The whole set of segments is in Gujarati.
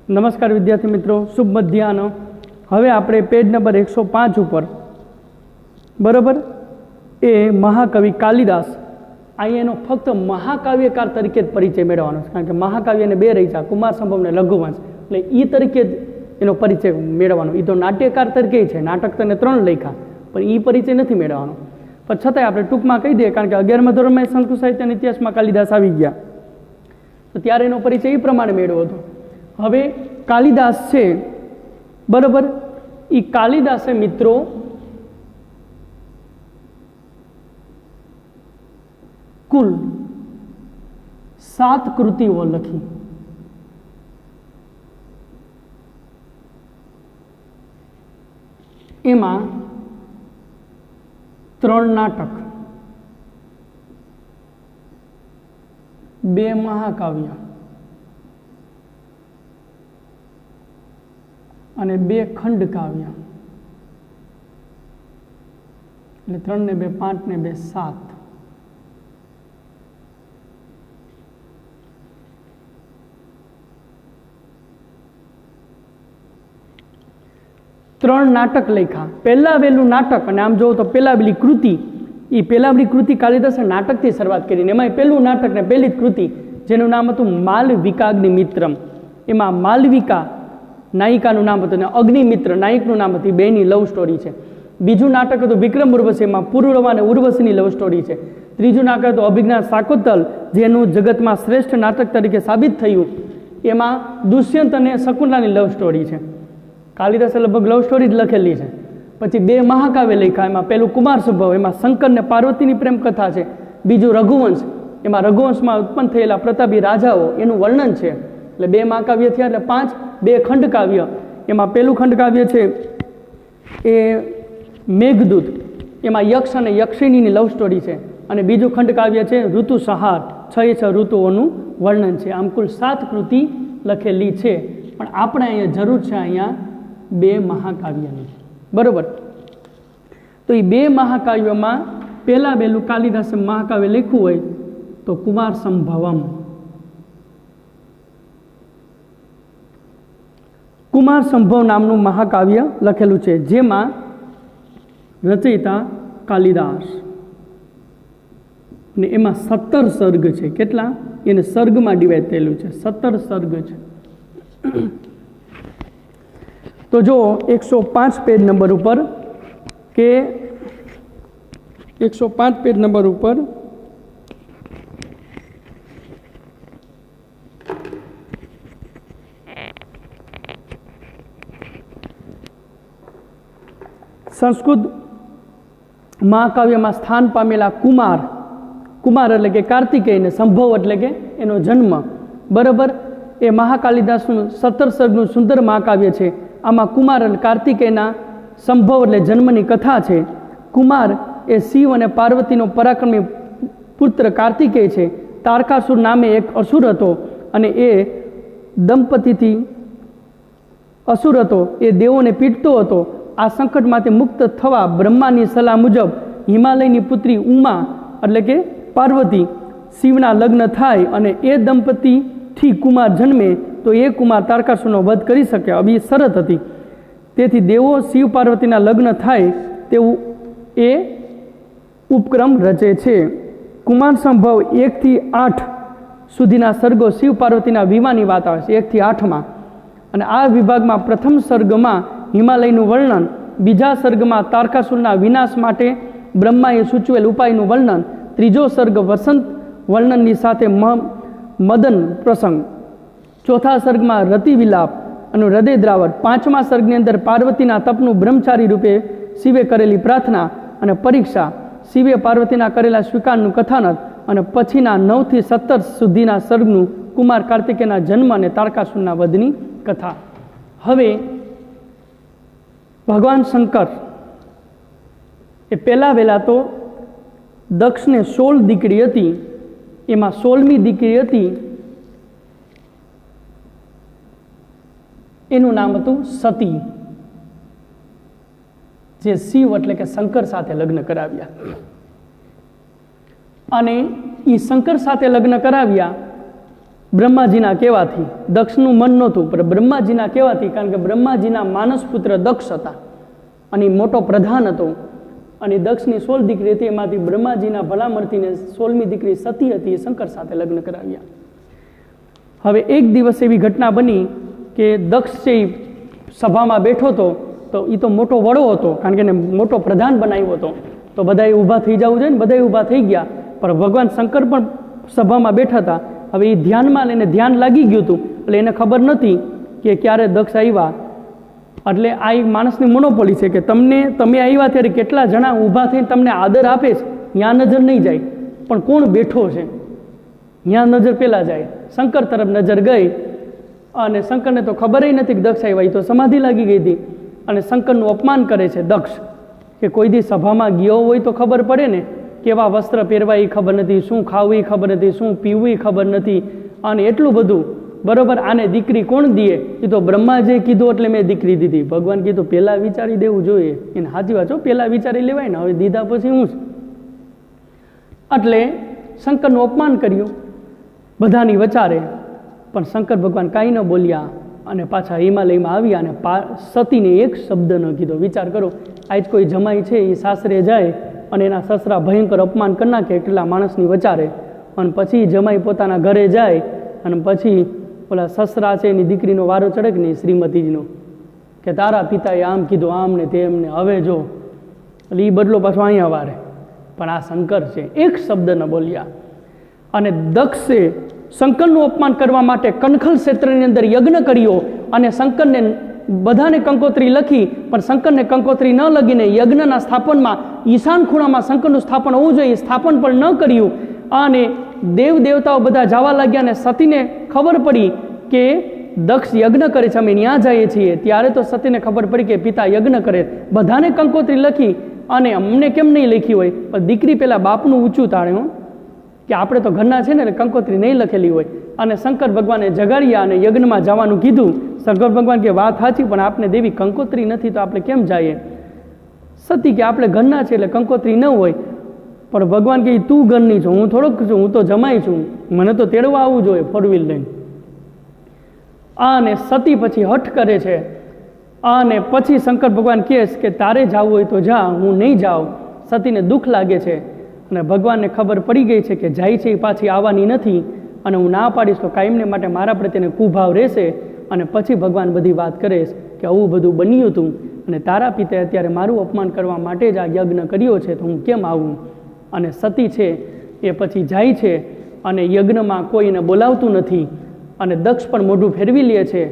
નમસ્કાર વિદ્યાર્થી મિત્રો, શુભ મધ્યાહન. હવે આપણે પેજ નંબર 105 ઉપર બરાબર એ મહાકવિ કાલિદાસ, અહીંયા એનો ફક્ત મહાકાવ્યકાર તરીકે જ પરિચય મેળવવાનો છે, કારણ કે મહાકાવ્યને બે રચના કુમાર સંભવ ને લઘુવંશ, એટલે એ તરીકે જ એનો પરિચય મેળવવાનો. એ તો નાટ્યકાર તરીકે છે, નાટક તને 3 લખ્યા, પણ એ પરિચય નથી મેળવવાનો. પણ છતાંય આપણે ટૂંકમાં કહી દઈએ, કારણ કે 11મા ધોરણમાં સંસ્કૃત સાહિત્યના ઇતિહાસમાં કાલિદાસ આવી ગયા, તો ત્યારે એનો પરિચય એ પ્રમાણે મેળવ્યો હતો. હવે કાલિદાસ છે બરાબર, એ કાલિદાસે મિત્રો કુલ 7 કૃતિઓ લખી. એમાં 3 નાટક, 2 મહાકાવ્ય અને 2 ખંડકાવ્ય, એટલે 3 ને 2 5 ને 2 7. ત્રણ નાટક લખ્યા. પહેલા વહેલું નાટક, અને આમ જોવો તો પેલાવેલી કૃતિ, એ પેલાવેલી કૃતિ કાલિદાસે નાટકથી શરૂઆત કરીને એમાં પહેલું નાટક ને પહેલી જ કૃતિ જેનું નામ હતું માલવિકાગ્નિમિત્રમ. એમાં માલવિકા નાયિકાનું નામ હતું અને અગ્નિમિત્ર નાયકનું નામ હતું. બેની લવ સ્ટોરી છે. બીજું નાટક હતું વિક્રમ ઉર્વશી, એમાં પૂર્વરવા અને ઉર્વશીની લવ સ્ટોરી છે. ત્રીજું નાટક હતું અભિજ્ઞા શાકુંતલ, જેનું જગતમાં શ્રેષ્ઠ નાટક તરીકે સાબિત થયું. એમાં દુષ્યંત અને શકુંતલાની લવ સ્ટોરી છે. કાલિદાસે લગભગ લવ સ્ટોરી જ લખેલી છે. પછી 2 મહાકાવ્ય લખ્યા, એમાં પહેલું કુમાર સંભવ, એમાં શંકર ને પાર્વતીની પ્રેમ કથા છે. બીજું રઘુવંશ, એમાં રઘુવંશમાં ઉત્પન્ન થયેલા પ્રતાપી રાજાઓ એનું વર્ણન છે. એટલે 2 મહાકાવ્ય થયા, એટલે 5. 2 ખંડકાવ્ય, એમાં પહેલું ખંડકાવ્ય છે એ મેઘદૂત, એમાં યક્ષ અને યક્ષિણીની લવ સ્ટોરી છે. અને બીજું ખંડકાવ્ય છે ઋતુસંહાર, 6 ઋતુઓનું વર્ણન છે. આમ કુલ 7 કૃતિ લખેલી છે. પણ આપણે અહીંયા જરૂર છે અહીંયા 2 મહાકાવ્યની, બરોબર. તો એ 2 મહાકાવ્યોમાં પહેલા વહેલું કાલિદાસે મહાકાવ્ય લખ્યું હોય તો કુમાર સંભવમ. કુમાર સંભવ નામનું મહાકાવ્ય લખેલું છે, જેમાં રચયિતા કાલિદાસ, અને એમાં 17 સર્ગ છે. કેટલા? એને સર્ગમાં ડિવાઈડ થયેલું છે, 17 સર્ગ છે. તો જો 105 પેજ નંબર ઉપર, કે 105 પેજ નંબર ઉપર સંસ્કૃત મહાકાવ્યમાં સ્થાન પામેલા કુમાર, કુમાર એટલે કે કાર્તિકેય, ને સંભવ એટલે કે એનો જન્મ, બરાબર. એ મહાકાલિદાસનું 17 સર્ગનું સુંદર મહાકાવ્ય છે. આમાં કુમાર એટલે કાર્તિકેયના સંભવ એટલે જન્મની કથા છે. કુમાર એ શિવ અને પાર્વતીનો પરાક્રમી પુત્ર કાર્તિકેય છે. તારકાસુર નામે એક અસુર હતો, અને એ દંપતીથી અસુર હતો, એ દેવોને પીડતો હતો. આ સંકટમાંથી મુક્ત થવા બ્રહ્માની સલાહ મુજબ હિમાલયની પુત્રી ઉમા એટલે કે પાર્વતી શિવના લગ્ન થાય, અને એ દંપતીથી કુમાર જન્મે તો એ કુમાર તારકાસુરનો વધ કરી શકે, આવી શરત હતી. તેથી દેવો શિવ પાર્વતીના લગ્ન થાય તેવું એ ઉપક્રમ રચે છે. કુમાર સંભવ 1 થી 8 સુધીના સર્ગો શિવ પાર્વતીના વિવાહની વાત આવે છે, 1 થી 8માં. અને આ વિભાગમાં પ્રથમ સર્ગમાં હિમાલયનું વર્ણન, બીજા સર્ગમાં તારકાસુરના વિનાશ માટે બ્રહ્માએ સૂચવેલ ઉપાયનું વર્ણન, ત્રીજો સર્ગ વસંત વર્ણનની સાથે મદન પ્રસંગ, ચોથા સર્ગમાં રતિ વિલાપ અને હૃદય દ્રાવટ, 5મા સર્ગની અંદર પાર્વતીના તપનું બ્રહ્મચારી રૂપે શિવે કરેલી પ્રાર્થના અને પરીક્ષા, શિવે પાર્વતીના કરેલા સ્વીકારનું કથાનક, અને પછીના 9 થી 17 સુધીના સર્ગનું કુમાર કાર્તિકેયના જન્મ અને તારકાસુરના વધની કથા. હવે ભગવાન શંકર એ પહેલા વહેલા તો દક્ષને 16 દીકરી હતી, એમાં 16મી દીકરી હતી એનું નામ હતું સતી, જે શિવ એટલે કે શંકર સાથે લગ્ન કરાવ્યા. અને એ શંકર સાથે લગ્ન કરાવ્યા બ્રહ્માજીના કહેવાથી, દક્ષનું મન નહોતું પણ બ્રહ્માજીના કહેવાથી, કારણ કે બ્રહ્માજીના માનસપુત્ર દક્ષ હતા અને એ મોટો પ્રધાન હતો અને દક્ષની 16 દીકરી હતી, એમાંથી બ્રહ્માજીના ભલામણથીને 16મી દીકરી સતી હતી, એ શંકર સાથે લગ્ન કરાવ્યા. હવે એક દિવસ એવી ઘટના બની કે દક્ષ છે એ સભામાં બેઠો હતો, તો એ તો મોટો વડો હતો, કારણ કે એને મોટો પ્રધાન બનાવ્યો હતો, તો બધાએ ઊભા થઈ જવું જોઈએ ને, બધાએ ઊભા થઈ ગયા, પણ ભગવાન શંકર પણ સભામાં બેઠા હતા. હવે એ ધ્યાનમાં લઈને ધ્યાન લાગી ગયું હતું, એટલે એને ખબર નથી કે ક્યારે દક્ષ આવ્યા. એટલે આ એક માણસની મોનોપોલી છે કે તમે આવ્યા ત્યારે કેટલા જણા ઊભા થઈને તમને આદર આપે છે, ત્યાં નજર નહીં જાય, પણ કોણ બેઠો છે ત્યાં નજર પહેલાં જાય. શંકર તરફ નજર ગઈ અને શંકરને તો ખબર નથી કે દક્ષ આવ્યા, એ તો સમાધિ લાગી ગઈ હતી. અને શંકરનું અપમાન કરે છે દક્ષ, કે કોઈ દી સભામાં ગયો હોય તો ખબર પડે ને, કેવા વસ્ત્ર પહેરવા એ ખબર નથી, શું ખાવું એ ખબર નથી, શું પીવું એ ખબર નથી, અને એટલું બધું. બરોબર, આને દીકરી કોણ દે? એ તો બ્રહ્માજીએ કીધું એટલે મેં દીકરી દીધી. ભગવાન કીધું પહેલાં વિચારી દેવું જોઈએ. એને સાચી વાત છો, પહેલાં વિચારી લેવાય ને, હવે દીધા પછી હું જ. એટલે શંકરનું અપમાન કર્યું બધાની વચારે, પણ શંકર ભગવાન કાંઈ ન બોલ્યા અને પાછા હિમાલયમાં આવ્યા અને સતીને એક શબ્દ ન કીધો. વિચાર કરો, આજ કોઈ જમાઈ છે એ સાસરે જાય અને એના સસરા ભયંકર અપમાન કરી નાખે એટલા માણસની વચારે, અને પછી જમાઈ પોતાના ઘરે જાય અને પછી ઓલા સસરા છે એની દીકરીનો વારો ચડે કે નહીં, શ્રીમતીજીનો, કે તારા પિતાએ આમ કીધું, આમ ને તેમ ને, હવે જો. એટલે એ બદલો પાછો અહીંયા વારે. પણ આ શંકર છે, એક શબ્દ ન બોલ્યા. અને દક્ષે શંકરનું અપમાન કરવા માટે કનખલ ક્ષેત્રની અંદર યજ્ઞ કર્યો અને શંકરને બધાને કંકોત્રી લખી, પણ શંકરને કંકોત્રી ન લગીને યજ્ઞના સ્થાપનમાં ઈશાન ખૂણામાં શંકરનું સ્થાપન હોવું જોઈએ, સ્થાપન પણ ન કર્યું. અને દેવ દેવતાઓ બધા જવા લાગ્યા અને સતીને ખબર પડી કે દક્ષ યજ્ઞ કરે છે, અમે ત્યાં જઈએ છીએ. ત્યારે તો સતીને ખબર પડી કે પિતા યજ્ઞ કરે. બધાને કંકોત્રી લખી અને અમને કેમ નહીં લખી હોય? પણ દીકરી પહેલાં બાપનું ઊંચું તાળ્યું કે આપણે તો ઘરના છે ને એટલે કંકોત્રી નહીં લખેલી હોય. અને શંકર ભગવાને જગાડ્યા અને યજ્ઞમાં જવાનું કીધું. શંકર ભગવાન કે વાત સાચી, પણ આપને દેવી કંકોત્રી નથી તો આપણે કેમ જઈએ? સતી કે આપણે ઘરના છે એટલે કંકોત્રી ન હોય. પણ ભગવાન કે તું ઘરની છો, હું થોડોક છું, હું તો જમાઈ છું, મને તો તેડવા આવવું જોઈએ 4 વ્હીલ લઈને. અને સતી પછી હઠ કરે છે અને પછી શંકર ભગવાન કહે કે તારે જવું હોય તો જા, હું નહીં જાઉં. સતીને દુઃખ લાગે છે અને ભગવાનને ખબર પડી ગઈ છે કે જાય છે એ પાછી આવવાની નથી અને હું ના પાડીશ તો કાયમને માટે મારા પ્રત્યેને કુભાવ રહેશે. અને પછી ભગવાન બધી વાત કરે કે આવું બધું બન્યું હતું અને તારા પિતાએ અત્યારે મારું અપમાન કરવા માટે જ આ યજ્ઞ કર્યો છે, તો હું કેમ આવું? અને સતી છે એ પછી જાય છે અને યજ્ઞમાં કોઈને બોલાવતું નથી અને દક્ષ પણ મોઢું ફેરવી લે છે.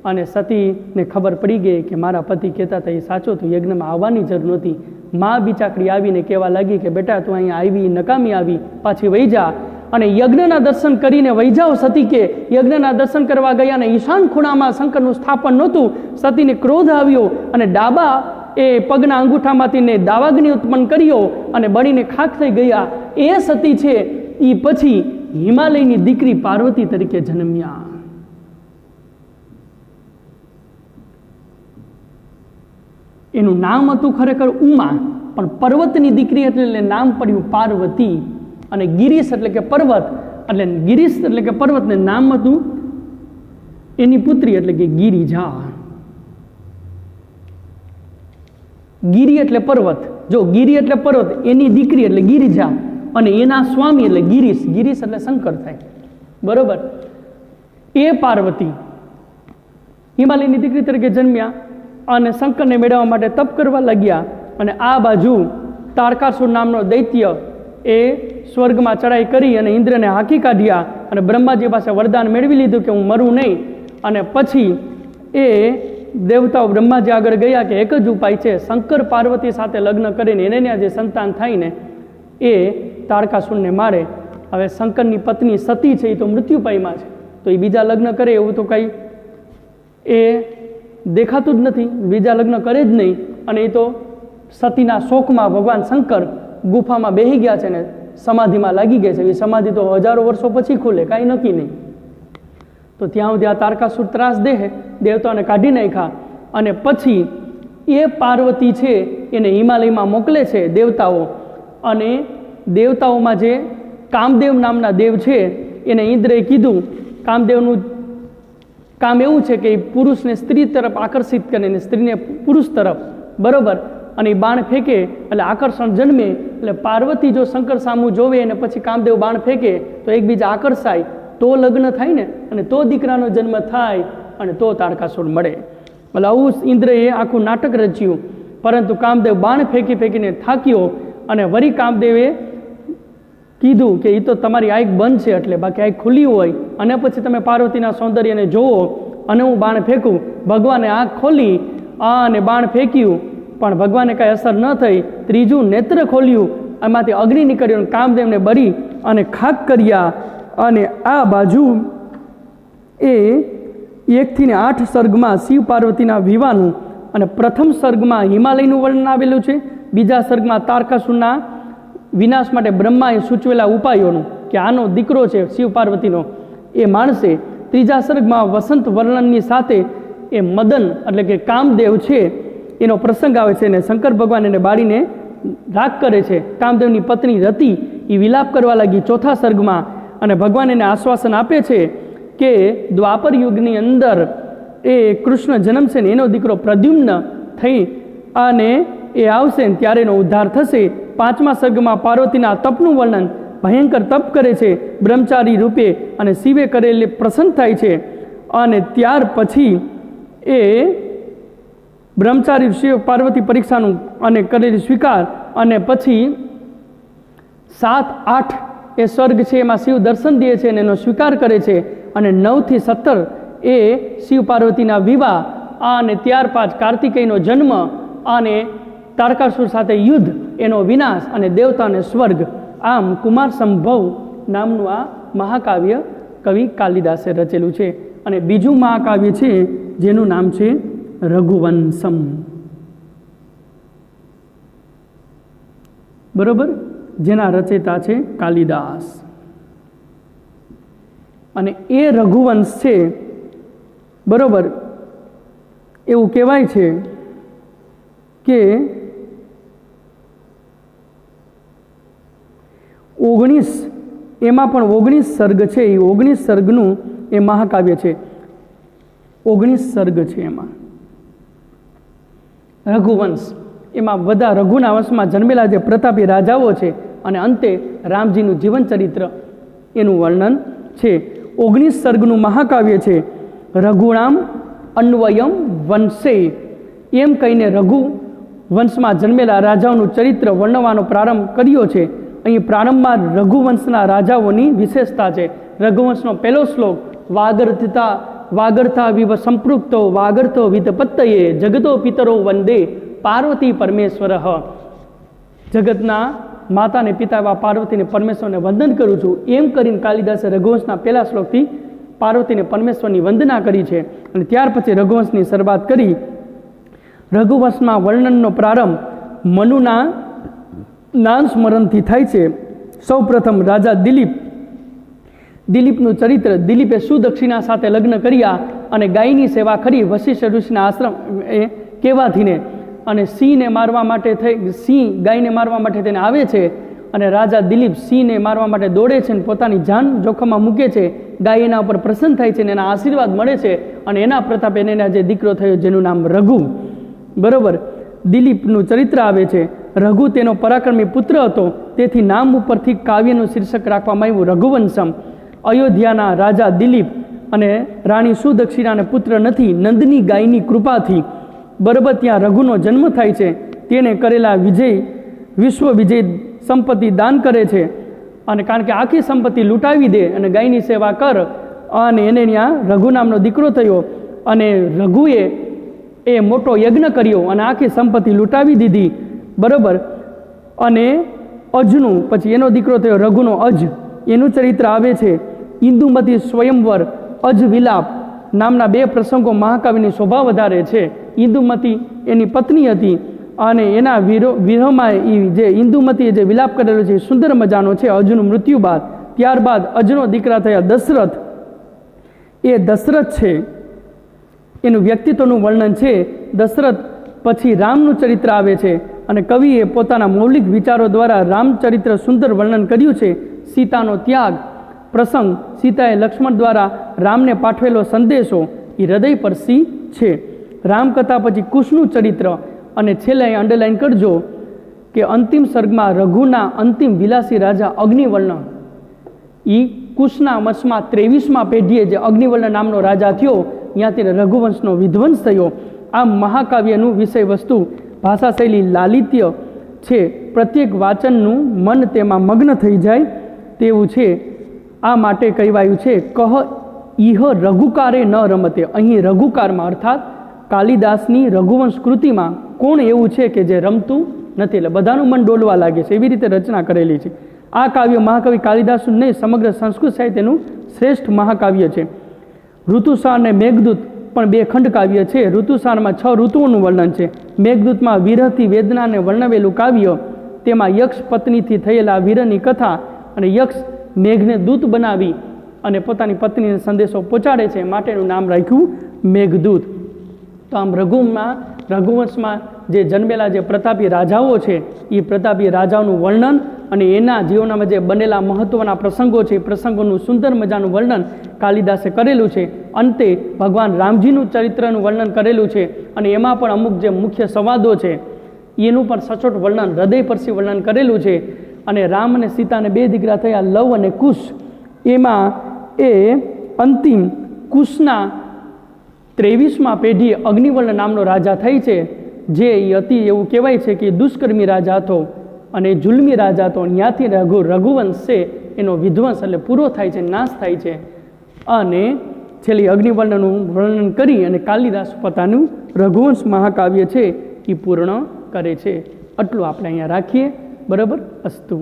અને સતીને ખબર પડી ગઈ કે મારા પતિ કહેતા હતા એ સાચો, તો યજ્ઞમાં આવવાની જરૂર નહોતી. મા બિચાકડી આવીને કહેવા લાગી કે બેટા તું અહીંયા આવી, નકામી આવી, પાછી વહી જા. અને યજ્ઞના દર્શન કરીને વહી જાઓ. સતી કે યજ્ઞના દર્શન કરવા ગયા અને ઈશાન ખૂણામાં શંકરનું સ્થાપન નહોતું. સતીને ક્રોધ આવ્યો અને ડાબા એ પગના અંગૂઠામાંથી દાવાગ્નિ ઉત્પન્ન કર્યો અને બળીને ખાખ થઈ ગયા. એ સતી છે એ પછી હિમાલયની દીકરી પાર્વતી તરીકે જન્મ્યા. એનું નામ હતું ખરેખર ઉમા, પણ પર્વતની દીકરી એટલે નામ પડ્યું પાર્વતી. અને ગિરીશ એટલે કે પર્વત, એટલે ગિરીશ એટલે કે પર્વતને નામ હતું એની પુત્રી એટલે કે ગિરિજા. ગિરી એટલે પર્વત, જો ગિરી એટલે પર્વત, એની દીકરી એટલે ગિરિજા અને એના સ્વામી એટલે ગિરીશ. ગિરીશ એટલે શંકર થાય. બરોબર. એ પાર્વતી હિમાલયની દીકરી તરીકે જન્મ્યા અને શંકરને મેળવવા માટે તપ કરવા લાગ્યા. અને આ બાજુ તારકાસુર નામનો દૈત્ય એ સ્વર્ગમાં ચડાઈ કરી અને ઇન્દ્રને હાંકી કાઢ્યા અને બ્રહ્માજી પાસે વરદાન મેળવી લીધું કે હું મરું નહીં. અને પછી એ દેવતાઓ બ્રહ્માજી આગળ ગયા કે એક જ ઉપાય છે, શંકર પાર્વતી સાથે લગ્ન કરીને એને જે સંતાન થાય ને એ તારકાસુરને મારે. હવે શંકરની પત્ની સતી છે એ તો મૃત્યુપાયમાં છે, તો એ બીજા લગ્ન કરે એવું તો કંઈ એ દેખાતું જ નથી, બીજા લગ્ન કરે જ નહીં. અને એ તો સતીના શોકમાં ભગવાન શંકર ગુફામાં બેસી ગયા છે ને સમાધિમાં લાગી ગયા છે. એ સમાધિ તો હજારો વર્ષો પછી ખુલે, કાંઈ નક્કી નહીં. તો ત્યાં સુધી આ તારકાસુર ત્રાસ દેહે, દેવતાઓને કાઢી નાખ્યા. અને પછી એ પાર્વતી છે એને હિમાલયમાં મોકલે છે દેવતાઓ. અને દેવતાઓમાં જે કામદેવ નામના દેવ છે એને ઇન્દ્રએ કીધું કામદેવનું કામ એવું છે કે એ પુરુષને સ્ત્રી તરફ આકર્ષિત કરે ને સ્ત્રીને પુરુષ તરફ, બરોબર, અને એ બાણ ફેંકે એટલે આકર્ષણ જન્મે. એટલે પાર્વતી જો શંકર સામું જોવે અને પછી કામદેવ બાણ ફેંકે તો એકબીજા આકર્ષાય, તો લગ્ન થાય ને, અને તો દીકરાનો જન્મ થાય અને તો તારકાસુર મળે. એટલે આવું ઇન્દ્રએ આખું નાટક રચ્યું. પરંતુ કામદેવ બાણ ફેંકી ફેંકીને થાક્યો અને વળી કામદેવે કીધું કે એ તો તમારી આંખ બંધ છે એટલે, બાકી આંખ ખુલ્લી હોય અને પછી તમે પાર્વતીના સૌંદર્યને જોવો અને હું બાણ ફેંકું. ભગવાને આંખ ખોલી અને બાણ ફેંક્યું પણ ભગવાને કાંઈ અસર ન થઈ. ત્રીજું નેત્ર ખોલ્યું, એમાંથી અગ્નિ નીકળ્યો, કામદેવને બળી અને ખાક કર્યા. અને આ બાજુ એ 1 થી 8 સર્ગમાં શિવ પાર્વતીના વિવાહનું અને પ્રથમ સર્ગમાં હિમાલયનું વર્ણન આવેલું છે. બીજા સર્ગમાં તારકાસુરના વિનાશ માટે બ્રહ્માએ સૂચવેલા ઉપાયોનું કે આનો દીકરો છે શિવ પાર્વતીનો એ માણસે. ત્રીજા સર્ગમાં વસંત વર્ણનની સાથે એ મદન એટલે કે કામદેવ છે એનો પ્રસંગ આવે છે અને શંકર ભગવાન એને બાળીને રાગ કરે છે. કામદેવની પત્ની રતિ એ વિલાપ કરવા લાગી ચોથા સર્ગમાં અને ભગવાન એને આશ્વાસન આપે છે કે દ્વાપર યુગની અંદર એ કૃષ્ણ જન્મ છે ને એનો દીકરો પ્રદ્યુમ્ન થઈ અને એ આવશે ને ત્યારે એનો ઉદ્ધાર થશે. પાંચમા સર્ગમાં પાર્વતીના તપનું વર્ણન, ભયંકર તપ કરે છે બ્રહ્મચારી રૂપે અને શિવે કરેલી પ્રસન્ન થાય છે. અને ત્યાર પછી એ બ્રહ્મચારી શિવ પાર્વતી પરીક્ષાનું અને કરેલી સ્વીકાર અને પછી 7, 8 એ સ્વર્ગ છે એમાં શિવ દર્શન દે છે અને એનો સ્વીકાર કરે છે. અને 9 થી 17 એ શિવ પાર્વતીના વિવાહ અને ત્યાર પાંચ કાર્તિકેયનો જન્મ અને તારકાસુર સાથે યુદ્ધ, એનો વિનાશ અને દેવતા અને સ્વર્ગ. આમ કુમાર સંભવ નામનું આ મહાકાવ્ય કવિ કાલિદાસે રચેલું છે. અને બીજું મહાકાવ્ય છે જેનું નામ છે રઘુવંશમ. બરોબર, જેના રચેતા છે કાલિદાસ. અને એ રઘુવંશ છે, બરોબર, એવું કહેવાય છે કે 19 એમાં પણ 19 સર્ગ છે. એ 19 સર્ગનું એ મહાકાવ્ય છે. 19 સર્ગ છે એમાં રઘુવંશ. એમાં બધા રઘુના વંશમાં જન્મેલા જે પ્રતાપી રાજાઓ છે અને અંતે રામજીનું જીવન ચરિત્ર એનું વર્ણન છે. 19 સર્ગનું મહાકાવ્ય છે. રઘુણામ અન્વયમ વંશે એમ કહીને રઘુ વંશમાં જન્મેલા રાજાઓનું ચરિત્ર વર્ણવાનો પ્રારંભ કર્યો છે. અહીં પ્રારંભમાં રઘુવંશના રાજાઓની વિશેષતા છે. રઘુવંશનો પહેલો શ્લોક, વાગર્થા વિવ સંપૃક્તો વાગર્થો વિતપત્તયે જગતો પિતરો વંદે પાર્વતી પરમેશ્વર. જગતના માતા ને પિતા એવા પાર્વતીને પરમેશ્વરને વંદન કરું છું એમ કરીને કાલિદાસે રઘુવંશના પહેલા શ્લોકથી પાર્વતીને પરમેશ્વરની વંદના કરી છે. અને ત્યાર પછી રઘુવંશની શરૂઆત કરી. રઘુવંશમાં વર્ણનનો પ્રારંભ મનુના નામ સ્મરણથી થાય છે. સૌ પ્રથમ રાજા દિલીપનું ચરિત્ર. દિલીપે સુદક્ષિણા સાથે લગ્ન કર્યા અને ગાયની સેવા કરી વશિષ્ઠ ઋષિના આશ્રમ એ કહેવાથીને અને સિંહને મારવા માટે સિંહ ગાયને મારવા માટે તેને આવે છે અને રાજા દિલીપ સિંહને મારવા માટે દોડે છે અને પોતાની જાન જોખમમાં મૂકે છે. ગાય એના ઉપર પ્રસન્ન થાય છે અને એના આશીર્વાદ મળે છે અને એના પ્રતાપે એના જે દીકરો થયો જેનું નામ રઘુ. બરોબર, દિલીપનું ચરિત્ર આવે છે. રઘુ તેનો પરાક્રમી પુત્ર હતો, તેથી નામ ઉપરથી કાવ્યનું શીર્ષક રાખવામાં આવ્યું રઘુવંશમ. અયોધ્યાના રાજા દિલીપ અને રાણી સુદક્ષિણાને પુત્ર નથી. નંદની ગાયની કૃપાથી બરોબર ત્યાં રઘુનો જન્મ થાય છે. તેને કરેલા વિશ્વ વિજય સંપત્તિ દાન કરે છે અને કારણ કે આખી સંપત્તિ લૂંટાવી દે અને ગાયની સેવા કર અને એને ત્યાં રઘુ નામનો દીકરો થયો અને રઘુએ એ મોટો યજ્ઞ કર્યો અને આખી સંપત્તિ લૂંટાવી દીધી. બરોબર, અને અજનું પછી એનો દીકરો થયો રઘુનો અજ, એનું ચરિત્ર આવે છે. ઇન્દુમતી સ્વયંવર, અજ વિલાપ નામના 2 પ્રસંગો મહાકાવ્યની શોભા વધારે છે. ઇન્દુમતી એની પત્ની હતી અને એના વિરહમાં જે ઇન્દુમતીએ જે વિલાપ કરેલો છે સુંદર મજાનો છે. અજનું મૃત્યુ બાદ ત્યારબાદ અજનો દીકરા થયા દશરથ. એ દશરથ છે એનું વ્યક્તિત્વનું વર્ણન છે. દશરથ પછી રામનું ચરિત્ર આવે છે અને કવિએ પોતાના મૌલિક વિચારો દ્વારા રામચરિત્ર સુંદર વર્ણન કર્યું છે. સીતાનો ત્યાગ, પ્રસંગ, સીતાએ લક્ષ્મણ દ્વારા રામને પાઠવેલો સંદેશો એ હૃદયસ્પર્શી છે. રામકથા પછી કુશનું ચરિત્ર, અને છેલ્લે અંડરલાઈન કરજો કે અંતિમ સર્ગમાં રઘુના અંતિમ વિલાસી રાજા અગ્નિવર્ણ, એ કુશના વંશમાં 23મા પેઢીએ જે અગ્નિવર્ણ નામનો રાજા થયો, ત્યાંથી રઘુવંશનો વિધ્વંસ થયો. આ મહાકાવ્યનું વિષય વસ્તુ ભાષાશૈલી લાલિત્ય છે. પ્રત્યેક વાચનનું મન તેમાં મગ્ન થઈ જાય તેવું છે. આ માટે કહેવાયું છે કહ ઇહ રઘુકારે ન રમતે. અહીં રઘુકારમાં અર્થાત કાલિદાસની રઘુવંશ કૃતિમાં કોણ એવું છે કે જે રમતું નથી, એટલે બધાનું મન ડોલવા લાગે છે, એવી રીતે રચના કરેલી છે. આ કાવ્ય મહાકવિ કાલિદાસનું નહીં, સમગ્ર સંસ્કૃત સાહિત્યનું શ્રેષ્ઠ મહાકાવ્ય છે. ઋતુસાર અને મેઘદૂત પણ 2 ખંડ કાવ્ય છે. ઋતુસારમાં 6 ઋતુઓનું વર્ણન છે. મેઘદૂતમાં વિરહથી વેદનાને વર્ણવેલું કાવ્ય, તેમાં યક્ષ પત્નીથી થયેલા વિરહની કથા, અને યક્ષ મેઘને દૂત બનાવી અને પોતાની પત્નીને સંદેશો પહોંચાડે છે, માટેનું નામ રાખ્યું મેઘદૂત. તો આમ રઘુવંશમાં જે જન્મેલા જે પ્રતાપી રાજાઓ છે, એ પ્રતાપી રાજાઓનું વર્ણન અને એના જીવનમાં જે બનેલા મહત્ત્વના પ્રસંગો છે, એ પ્રસંગોનું સુંદર મજાનું વર્ણન કાલિદાસે કરેલું છે. અંતે ભગવાન રામજીનું ચરિત્રનું વર્ણન કરેલું છે, અને એમાં પણ અમુક જે મુખ્ય સંવાદો છે એનું પણ સચોટ વર્ણન, હૃદયસ્પર્શી વર્ણન કરેલું છે. અને રામ અને સીતાને 2 દીકરા થયા, લવ અને કુશ. એમાં એ અંતિમ કુશના 23મા પેઢીએ અગ્નિવર્ણ નામનો રાજા થઈ છે, જે અતિ એવું કહેવાય છે કે દુષ્કર્મી રાજા હતો અને જુલ્મી રાજા હતો. ત્યાંથી રઘુવંશ છે એનો વિધ્વંસ એટલે પૂરો થાય છે, નાશ થાય છે. અને છેલ્લી અગ્નિવર્ણનું વર્ણન કરી અને કાલિદાસ પોતાનું રઘુવંશ મહાકાવ્ય છે એ પૂર્ણ કરે છે. આટલું આપણે અહીંયા રાખીએ. બરાબર? અસ્તુ.